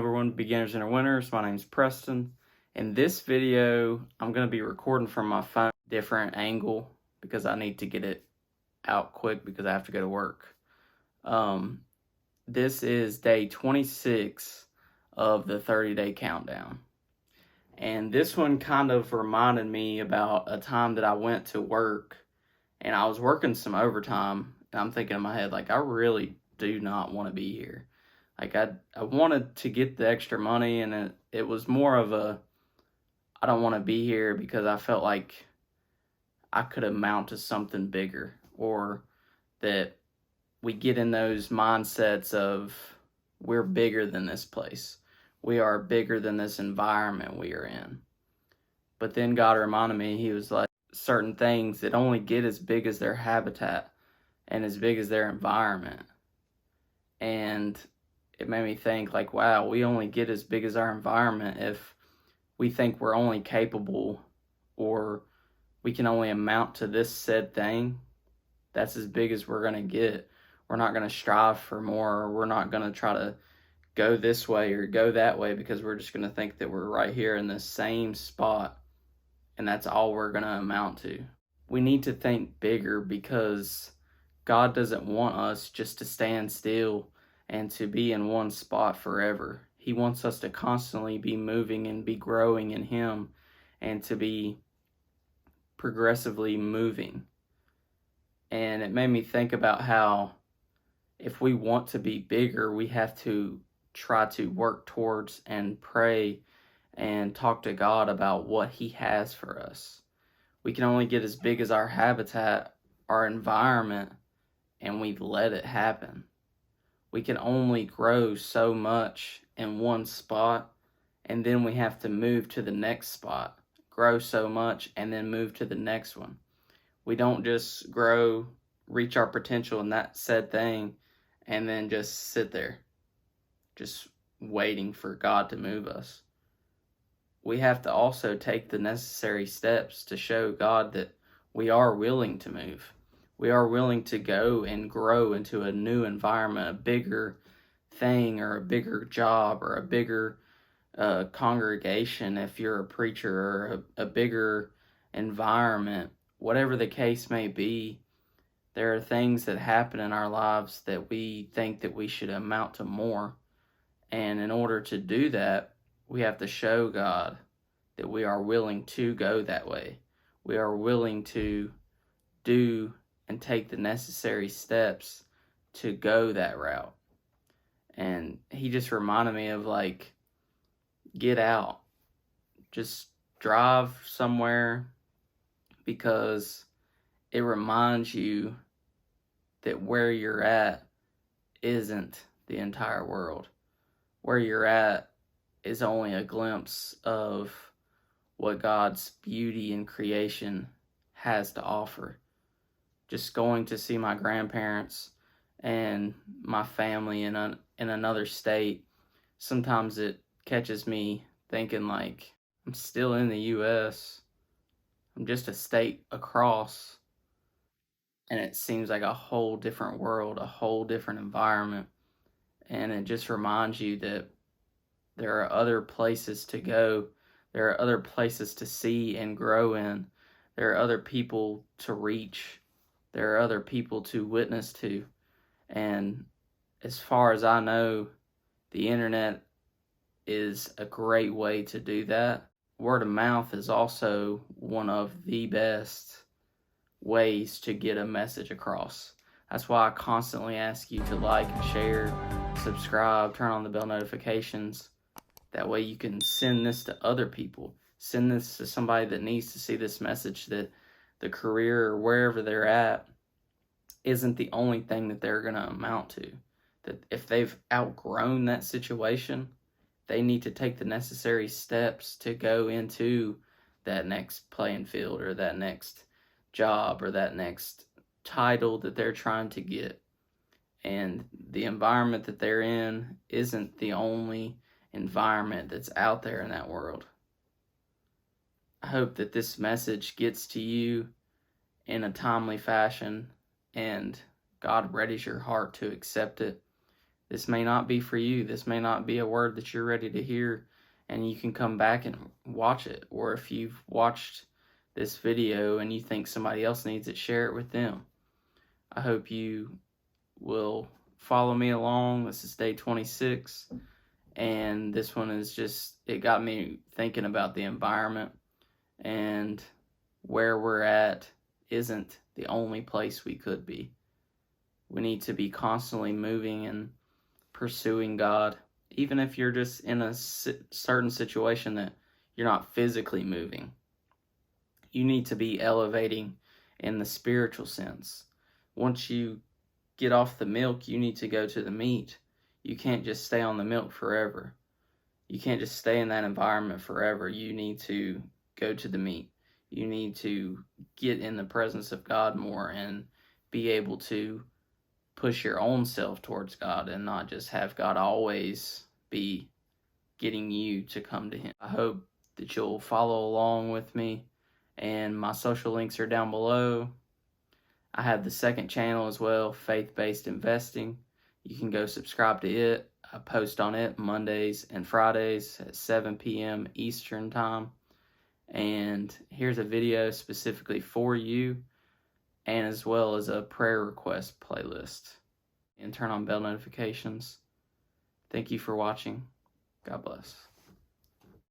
everyone, beginners and winners. My name is Preston. In this video, I'm going to be recording from my phone, different angle, because I need to get it out quick because I have to go to work. This is day 26 of the 30-day countdown. And this one kind of reminded me about a time that I went to work and I was working some overtime. And I'm thinking in my head, like, I really do not want to be here. Like, I wanted to get the extra money, and it was more of I don't want to be here because I felt like I could amount to something bigger, or that we get in those mindsets of we're bigger than this place. We are bigger than this environment we are in. But then God reminded me, He was like, certain things that only get as big as their habitat and as big as their environment. And it made me think, like, wow, we only get as big as our environment if we think we're only capable, or we can only amount to this said thing. That's as big as we're going to get. We're not going to strive for more, or we're not going to try to go this way or go that way, because we're just going to think that we're right here in the same spot, and that's all we're going to amount to. We need to think bigger, because God doesn't want us just to stand still and to be in one spot forever. He wants us to constantly be moving and be growing in Him, and to be progressively moving. And it made me think about how if we want to be bigger, we have to try to work towards and pray and talk to God about what He has for us. We can only get as big as our habitat, our environment, and we let it happen. We can only grow so much in one spot, and then we have to move to the next spot, grow so much, and then move to the next one. We don't just grow, reach our potential in that said thing, and then just sit there, just waiting for God to move us. We have to also take the necessary steps to show God that we are willing to move. We are willing to go and grow into a new environment, a bigger thing, or a bigger job, or a bigger congregation if you're a preacher, or a bigger environment. Whatever the case may be, there are things that happen in our lives that we think that we should amount to more. And in order to do that, we have to show God that we are willing to go that way. We are willing to do and take the necessary steps to go that route. And He just reminded me of, like, get out. Just drive somewhere, because it reminds you that where you're at isn't the entire world. Where you're at is only a glimpse of what God's beauty and creation has to offer. Just going to see my grandparents and my family in another state, sometimes it catches me thinking, like, I'm still in the U.S. I'm just a state across, and it seems like a whole different world, a whole different environment. And it just reminds you that there are other places to go. There are other places to see and grow in. There are other people to reach. There are other people to witness to. And as far as I know, the internet is a great way to do that. Word of mouth is also one of the best ways to get a message across. That's why I constantly ask you to like and share, subscribe, turn on the bell notifications. That way you can send this to other people. Send this to somebody that needs to see this message, that the career or wherever they're at isn't the only thing that they're going to amount to. That if they've outgrown that situation, they need to take the necessary steps to go into that next playing field, or that next job, or that next title that they're trying to get. And the environment that they're in isn't the only environment that's out there in that world. I hope that this message gets to you in a timely fashion, and God readies your heart to accept it, This may not be for you. This may not be a word that you're ready to hear, and you can come back and watch it. Or if you've watched this video and you think somebody else needs it, share it with them. I hope you will follow me along. This is day 26, and this one is just, it got me thinking about the environment, and where we're at isn't the only place we could be. We need to be constantly moving and pursuing God, even if you're just in a certain situation that you're not physically moving. You need to be elevating in the spiritual sense. Once you get off the milk, you need to go to the meat. You can't just stay on the milk forever. You can't just stay in that environment forever. You need to go to the meat. You need to get in the presence of God more and be able to push your own self towards God and not just have God always be getting you to come to Him. I hope that you'll follow along with me, and my social links are down below. I have the second channel as well, Faith.Based Investing. You can go subscribe to it. I post on it Mondays and Fridays at 7 p.m. Eastern Time. And here's a video specifically for you, and as well as a prayer request playlist. And turn on bell notifications. Thank you for watching. God bless.